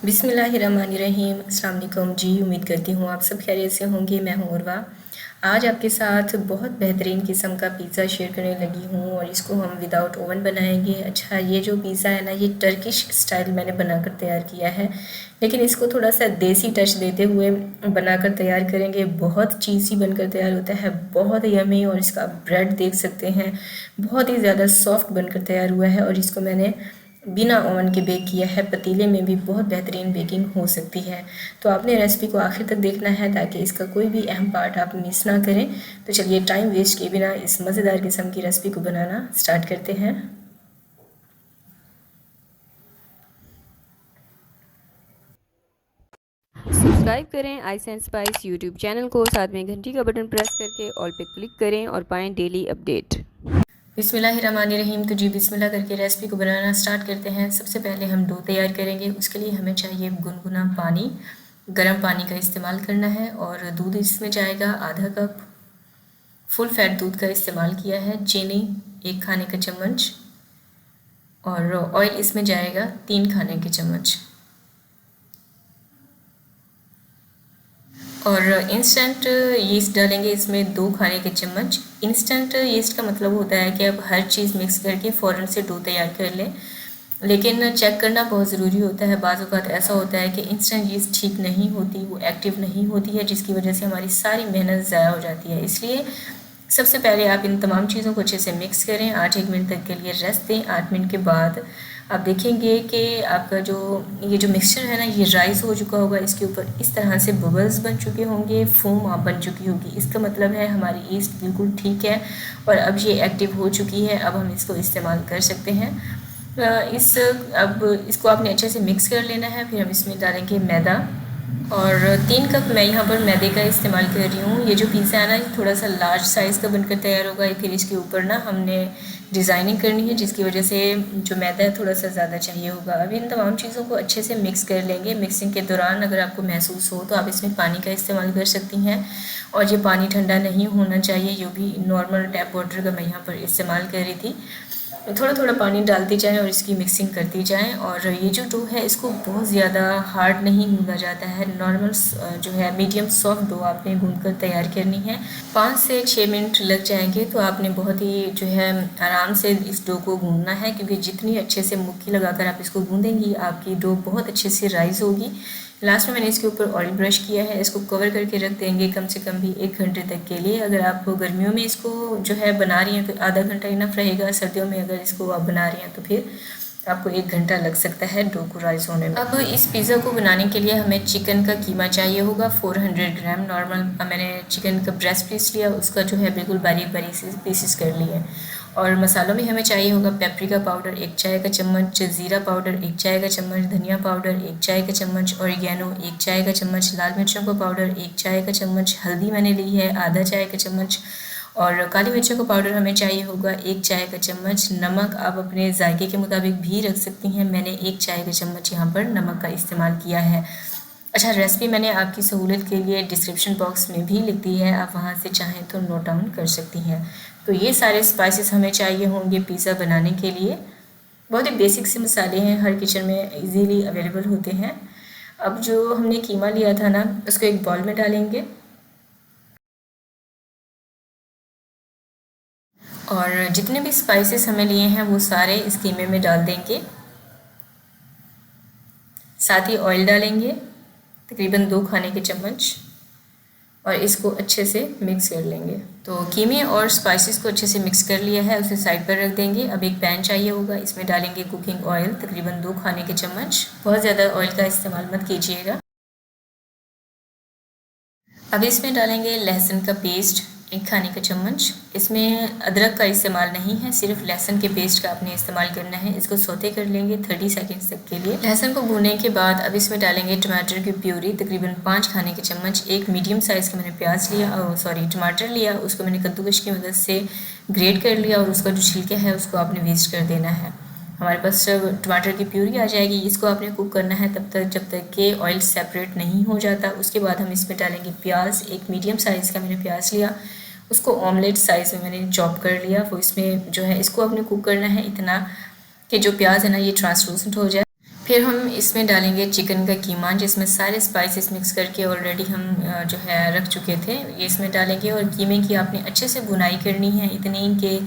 बिस्मिल्लाहिर्रहमानिर्रहीम। अस्सलाम वालेकुम जी। उम्मीद करती हूँ आप सब खैरियत से होंगे। मैं हूँ उर्वा। आज आपके साथ बहुत बेहतरीन किस्म का पिज़्ज़ा शेयर करने लगी हूँ और इसको हम विदाउट ओवन बनाएंगे। अच्छा, ये जो पिज़्ज़ा है ना, ये टर्किश स्टाइल मैंने बनाकर तैयार किया है, लेकिन इसको थोड़ा सा देसी टच देते हुए बनाकर तैयार करेंगे। बहुत चीज़ी बनकर तैयार होता है, बहुत यमी। और इसका ब्रेड देख सकते हैं, बहुत ही ज़्यादा सॉफ्ट बनकर तैयार हुआ है। और इसको मैंने बिना ओवन के बेक किया है। पतीले में भी बहुत बेहतरीन बेकिंग हो सकती है। तो आपने रेसिपी को आखिर तक देखना है ताकि इसका कोई भी अहम पार्ट आप मिस ना करें। तो चलिए टाइम वेस्ट किए बिना इस मज़ेदार किस्म की रेसिपी को बनाना स्टार्ट करते हैं। सब्सक्राइब करें ice and spice YouTube channel को, साथ में घंटी का बटन प्रेस करके ऑल पे क्लिक करें और पाएं डेली अपडेट। बिस्मिल्लाहिर्रहमानिर्रहीम। तो जी बिस्मिल्लाह करके रेसिपी को बनाना स्टार्ट करते हैं। सबसे पहले हम डो तैयार करेंगे। उसके लिए हमें चाहिए गुनगुना पानी, गर्म पानी का इस्तेमाल करना है। और दूध इसमें जाएगा आधा कप, फुल फैट दूध का इस्तेमाल किया है। चीनी 1 खाने का चम्मच, और ऑयल इसमें जाएगा 3 खाने के चम्मच। और इंस्टेंट यीस्ट डालेंगे इसमें 2 खाने के चम्मच। इंस्टेंट यीस्ट का मतलब होता है कि आप हर चीज़ मिक्स करके फ़ौरन से डो तैयार कर लें, लेकिन चेक करना बहुत ज़रूरी होता है। बाज़ औक़ात ऐसा होता है कि इंस्टेंट यीस्ट ठीक नहीं होती, वो एक्टिव नहीं होती है, जिसकी वजह से हमारी सारी मेहनत ज़ाया हो जाती है। इसलिए सबसे पहले आप इन तमाम चीज़ों को अच्छे से मिक्स करें, 8-1 मिनट तक के लिए रेस्ट दें। 8 मिनट के बाद आप देखेंगे कि आपका ये जो मिक्सचर है ना, ये राइस हो चुका होगा। इसके ऊपर इस तरह से बबल्स बन चुके होंगे, फोम आप बन चुकी होगी। इसका मतलब है हमारी ईस्ट बिल्कुल ठीक है और अब ये एक्टिव हो चुकी है। अब हम इसको इस्तेमाल कर सकते हैं। अब इसको आपने अच्छे से मिक्स कर लेना है। फिर हम इसमें डालेंगे मैदा, और 3 कप मैं यहाँ पर मैदे का इस्तेमाल कर रही हूँ। ये जो पिज़्ज़ा है ना, ये थोड़ा सा लार्ज साइज़ का बनकर तैयार होगा। फिर इसके ऊपर ना हमने डिज़ाइनिंग करनी है, जिसकी वजह से जो मैदा है थोड़ा सा ज़्यादा चाहिए होगा। अब इन तमाम चीज़ों को अच्छे से मिक्स कर लेंगे। मिक्सिंग के दौरान अगर आपको महसूस हो तो आप इसमें पानी का इस्तेमाल कर सकती हैं, और ये पानी ठंडा नहीं होना चाहिए। ये भी नॉर्मल टैप वाटर का मैं यहाँ पर इस्तेमाल कर रही थी। थोड़ा थोड़ा पानी डालती जाएं और इसकी मिक्सिंग करती जाएं। और ये जो डो है, इसको बहुत ज़्यादा हार्ड नहीं गूंदा जाता है। नॉर्मल जो है मीडियम सॉफ्ट डो आपने गूंद कर तैयार करनी है। 5 से 6 मिनट लग जाएंगे। तो आपने बहुत ही जो है आराम से इस डो को गूंदना है, क्योंकि जितनी अच्छे से मुक्की लगाकर आप इसको गूंदेंगी, आपकी डो बहुत अच्छे से राइज होगी। लास्ट में मैंने इसके ऊपर ऑयल ब्रश किया है। इसको कवर करके रख देंगे कम से कम भी 1 घंटे तक के लिए। अगर आप गर्मियों में इसको जो है बना रही हैं तो आधा घंटा इनफ रहेगा। सर्दियों में अगर इसको आप बना रही हैं तो फिर आपको 1 घंटा लग सकता है डो को राइस होने में। अब इस पिज़्ज़ा को बनाने के लिए हमें चिकन का कीमा चाहिए होगा 400 ग्राम। नॉर्मल मैंने चिकन का ब्रेस्ट पीस लिया, उसका जो है बिल्कुल बारीक बारीक से पीसेस कर लिए। और मसालों में हमें चाहिए होगा पेपरिका पाउडर 1 चाय का चम्मच, ज़ीरा पाउडर 1 चाय का चम्मच, धनिया पाउडर 1 चाय का चम्मच, ऑरिगेनो 1 चाय का चम्मच, लाल मिर्चों का पाउडर 1 चाय का चम्मच, हल्दी मैंने ली है आधा चाय का चम्मच, और काली मिर्चों का पाउडर हमें चाहिए होगा 1 चाय का चम्मच। नमक आप अपने जायके के मुताबिक भी रख सकती हैं। मैंने 1 चाय का चम्मच यहाँ पर नमक का इस्तेमाल किया है। अच्छा, रेसिपी मैंने आपकी सहूलियत के लिए डिस्क्रिप्शन बॉक्स में भी लिख दी है, आप वहाँ से चाहें तो नोट डाउन कर सकती हैं। तो ये सारे स्पाइसेस हमें चाहिए होंगे पिज़्ज़ा बनाने के लिए। बहुत ही बेसिक से मसाले हैं, हर किचन में इजीली अवेलेबल होते हैं। अब जो हमने कीमा लिया था ना, उसको एक बॉल में डालेंगे, और जितने भी स्पाइसेस हमें लिए हैं वो सारे इस कीमे में डाल देंगे। साथ ही ऑयल डालेंगे तकरीबन 2 खाने के चम्मच, और इसको अच्छे से मिक्स कर लेंगे। तो कीमे और स्पाइसेस को अच्छे से मिक्स कर लिया है, उसे साइड पर रख देंगे। अब एक पैन चाहिए होगा, इसमें डालेंगे कुकिंग ऑयल तकरीबन 2 खाने के चम्मच। बहुत ज़्यादा ऑयल का इस्तेमाल मत कीजिएगा। अब इसमें डालेंगे लहसुन का पेस्ट 1 खाने का चम्मच। इसमें अदरक का इस्तेमाल नहीं है, सिर्फ लहसुन के पेस्ट का आपने इस्तेमाल करना है। इसको सौते कर लेंगे 30 सेकंड्स तक के लिए। लहसुन को भूनने के बाद अब इसमें डालेंगे टमाटर की प्यूरी तकरीबन 5 खाने के चम्मच। एक मीडियम साइज़ का मैंने टमाटर लिया, उसको मैंने कद्दूकश की मदद से ग्रेट कर लिया, और उसका जो छिलका है उसको आपने वेस्ट कर देना है। हमारे पास जब टमाटर की प्यूरी आ जाएगी, इसको आपने कुक करना है तब तक जब तक कि ऑयल सेपरेट नहीं हो जाता। उसके बाद हम इसमें डालेंगे प्याज। एक मीडियम साइज़ का मैंने प्याज लिया, उसको ऑमलेट साइज़ में मैंने चॉप कर लिया। वो इसमें जो है इसको आपने कुक करना है इतना कि जो प्याज है ना, ये ट्रांसलूसेंट हो जाए। फिर हम इसमें डालेंगे चिकन का कीमा, जिसमें सारे स्पाइसेस मिक्स करके ऑलरेडी हम जो है रख चुके थे, ये इसमें डालेंगे। और कीमे की आपने अच्छे से भुनाई करनी है, इतनी कि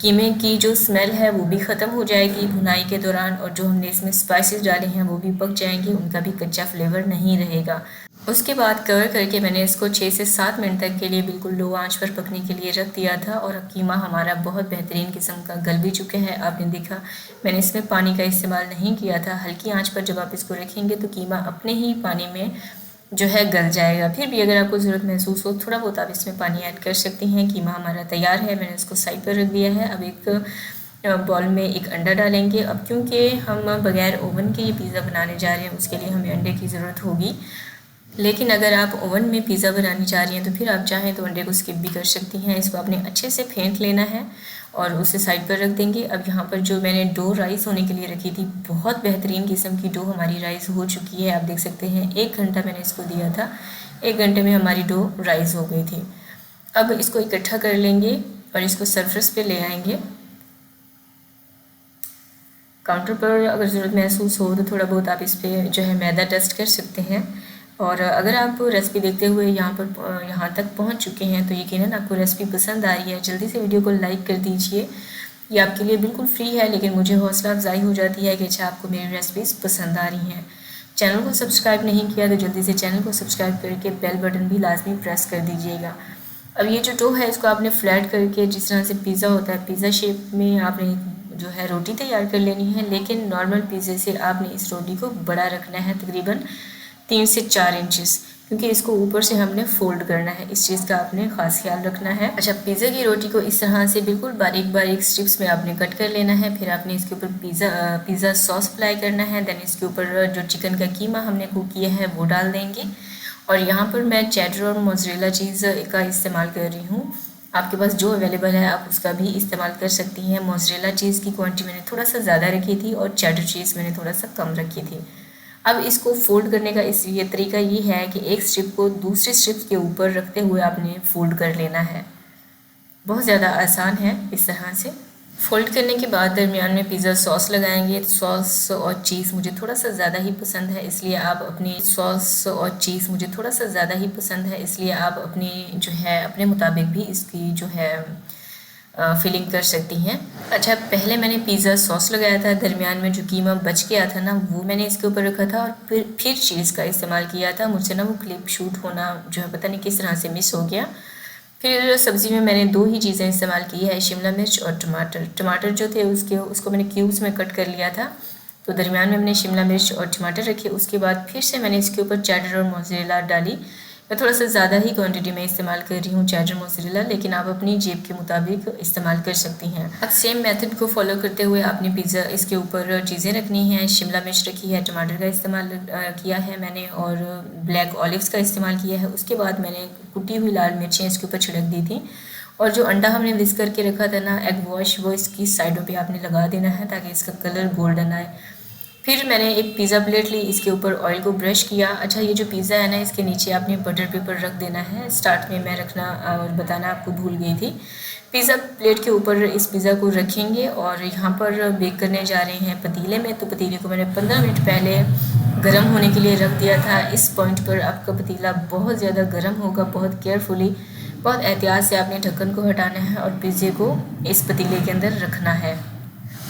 कीमे की जो स्मेल है वो भी ख़त्म हो जाएगी भुनाई के दौरान, और जो हमने इसमें स्पाइसेस डाले हैं वो भी पक जाएंगे, उनका भी कच्चा फ्लेवर नहीं रहेगा। उसके बाद कवर करके मैंने इसको 6 से 7 मिनट तक के लिए बिल्कुल लो आंच पर पकने के लिए रख दिया था। और कीमा हमारा बहुत बेहतरीन किस्म का गल भी चुका है। आपने देखा मैंने इसमें पानी का इस्तेमाल नहीं किया था। हल्की आंच पर जब आप इसको रखेंगे तो कीमा अपने ही पानी में जो है गल जाएगा। फिर भी अगर आपको ज़रूरत महसूस हो थोड़ा बहुत आप इसमें पानी ऐड कर सकती हैं। कीमा हमारा तैयार है, मैंने इसको साइड पर रख दिया है। अब एक बॉल में एक अंडा डालेंगे। अब क्योंकि हम बगैर ओवन के ये पिज़्ज़ा बनाने जा रहे हैं, उसके लिए हमें अंडे की ज़रूरत होगी। लेकिन अगर आप ओवन में पिज़्ज़ा बनानी चाह रही हैं तो फिर आप चाहें तो अंडे को स्किप भी कर सकती हैं। इसको आपने अच्छे से फेंट लेना है और उसे साइड पर रख देंगे। अब यहाँ पर जो मैंने डो राइस होने के लिए रखी थी, बहुत बेहतरीन किस्म की डो हमारी राइस हो चुकी है। आप देख सकते हैं 1 घंटा मैंने इसको दिया था, 1 घंटे में हमारी डो राइस हो गई थी। अब इसको इकट्ठा कर लेंगे और इसको सरफेस पे ले आएंगे। काउंटर पर अगर ज़रूरत महसूस हो तो थोड़ा बहुत आप इस पर जो है मैदा डस्ट कर सकते हैं। और अगर आप रेसिपी देखते हुए यहाँ तक पहुँच चुके हैं तो यकीनन आपको रेसिपी पसंद आ रही है। जल्दी से वीडियो को लाइक कर दीजिए, ये आपके लिए बिल्कुल फ्री है, लेकिन मुझे हौसला अफजाई हो जाती है कि अच्छा आपको मेरी रेसिपीज़ पसंद आ रही हैं। चैनल को सब्सक्राइब नहीं किया तो जल्दी से चैनल को सब्सक्राइब करके बेल बटन भी लाजमी प्रेस कर दीजिएगा। अब ये जो डो है इसको आपने फ्लैट करके, जिस तरह से पिज़्ज़ा होता है पिज़्ज़ा शेप में आपने जो है रोटी तैयार कर लेनी है। लेकिन नॉर्मल पिज़्ज़े से आपने इस रोटी को बड़ा रखना है, तकरीबन 3 से 4 इंचेस, क्योंकि इसको ऊपर से हमने फोल्ड करना है। इस चीज़ का आपने ख़ास ख्याल रखना है। अच्छा, पिज़्ज़ा की रोटी को इस तरह से बिल्कुल बारीक बारीक स्ट्रिप्स में आपने कट कर लेना है। फिर आपने इसके ऊपर पिज़्ज़ा सॉस अप्लाई करना है। देन इसके ऊपर जो चिकन का कीमा हमने कुक किया है वो डाल देंगे। और यहाँ पर मैं चेडर और मोज़रेला चीज़ का इस्तेमाल कर रही हूँ। आपके पास जो अवेलेबल है आप उसका भी इस्तेमाल कर सकती हैं। मोज़रेला चीज़ की क्वांटिटी मैंने थोड़ा सा ज़्यादा रखी थी और चेडर चीज़ मैंने थोड़ा सा कम रखी थी। अब इसको फोल्ड करने का ये तरीका ये है कि एक स्ट्रिप को दूसरी स्ट्रिप के ऊपर रखते हुए आपने फोल्ड कर लेना है। बहुत ज़्यादा आसान है। इस तरह से फोल्ड करने के बाद दरमियान में पिज़्ज़ा सॉस लगाएंगे। सॉस और चीज़ मुझे थोड़ा सा ज़्यादा ही पसंद है, इसलिए आप अपनी जो है अपने मुताबिक भी इसकी जो है फिलिंग कर सकती हैं। अच्छा, पहले मैंने पिज़्ज़ा सॉस लगाया था, दरमियान में जो कीमा बच गया था ना वो मैंने इसके ऊपर रखा था और फिर चीज़ का इस्तेमाल किया था। मुझसे ना वो क्लिप शूट होना जो है पता नहीं किस तरह से मिस हो गया। फिर सब्ज़ी में मैंने 2 ही चीज़ें इस्तेमाल की है, शिमला मिर्च और टमाटर जो थे उसको मैंने क्यूब्स में कट कर लिया था। तो दरमियान में मैंने शिमला मिर्च और टमाटर रखे। उसके बाद फिर से मैंने इसके ऊपर चेडर और मोज़रेला डाली। मैं थोड़ा सा ज़्यादा ही क्वांटिटी में इस्तेमाल कर रही हूँ चेडर मोज़रेला, लेकिन आप अपनी जेब के मुताबिक इस्तेमाल कर सकती हैं। अब सेम मेथड को फॉलो करते हुए आपने पिज़्ज़ा इसके ऊपर चीज़ें रखनी हैं। शिमला मिर्च रखी है, टमाटर का इस्तेमाल किया है मैंने और ब्लैक ऑलिव्स का इस्तेमाल किया है। उसके बाद मैंने कुटी हुई लाल मिर्चें इसके ऊपर छिड़क दी थी। और जो अंडा हमने विस्क करके रखा था ना एग वॉश, वो इसकी साइडों पे आपने लगा देना है ताकि इसका कलर गोल्डन आए। फिर मैंने एक पिज़्ज़ा प्लेट ली, इसके ऊपर ऑयल को ब्रश किया। अच्छा, ये जो पिज़्ज़ा है ना इसके नीचे आपने बटर पेपर रख देना है। स्टार्ट में मैं रखना और बताना आपको भूल गई थी। पिज़्ज़ा प्लेट के ऊपर इस पिज़्ज़ा को रखेंगे और यहाँ पर बेक करने जा रहे हैं पतीले में। तो पतीले को मैंने 15 मिनट पहले गर्म होने के लिए रख दिया था। इस पॉइंट पर आपका पतीला बहुत ज़्यादा गर्म होगा। बहुत केयरफुली, बहुत एहतियात से आपने ढक्कन को हटाना है और पिज़्ज़े को इस पतीले के अंदर रखना है।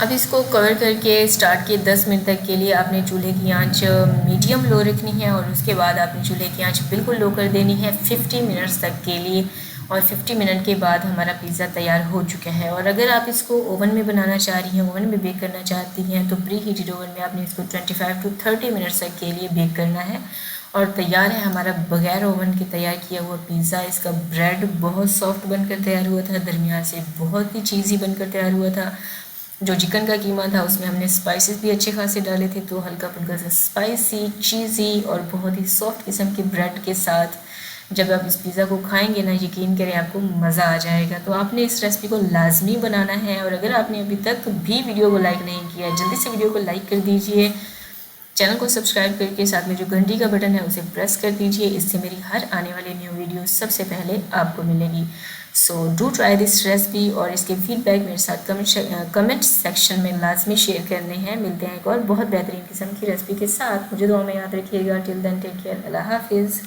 अब इसको कवर करके स्टार्ट के 10 मिनट तक के लिए आपने चूल्हे की आंच मीडियम लो रखनी है और उसके बाद आपने चूल्हे की आंच बिल्कुल लो कर देनी है 50 मिनट्स तक के लिए। और 50 मिनट के बाद हमारा पिज़्ज़ा तैयार हो चुका है। और अगर आप इसको ओवन में बनाना चाह रही हैं, ओवन में बेक करना चाहती हैं, तो प्री हीटेड ओवन में आपने इसको 25 to 30 मिनट्स तक के लिए बेक करना है। और तैयार है हमारा बगैर ओवन के तैयार किया हुआ पिज़्ज़ा। इसका ब्रेड बहुत सॉफ्ट बनकर तैयार हुआ था, दरमियान से बहुत ही चीज़ी बनकर तैयार हुआ था। जो चिकन का कीमा था उसमें हमने स्पाइसेस भी अच्छे खासे डाले थे, तो हल्का फुल्का सा स्पाइसी, चीज़ी और बहुत ही सॉफ्ट किस्म के ब्रेड के साथ जब आप इस पिज़्ज़ा को खाएंगे ना, यकीन करें आपको मज़ा आ जाएगा। तो आपने इस रेसिपी को लाजमी बनाना है। और अगर आपने अभी तक भी वीडियो को लाइक नहीं किया, जल्दी से वीडियो को लाइक कर दीजिए, चैनल को सब्सक्राइब करके साथ में जो घंटी का बटन है उसे प्रेस कर दीजिए। इससे मेरी हर आने वाली न्यू वीडियो सबसे पहले आपको मिलेगी। So do try this recipe और इसके फीडबैक मेरे साथ कमेंट सेक्शन में लाजमी शेयर करने हैं। मिलते हैं एक और बहुत बेहतरीन किस्म की रेसिपी के साथ। मुझे दुआ में याद रखिएगा। Till then take care. अल्लाह हाफिज़।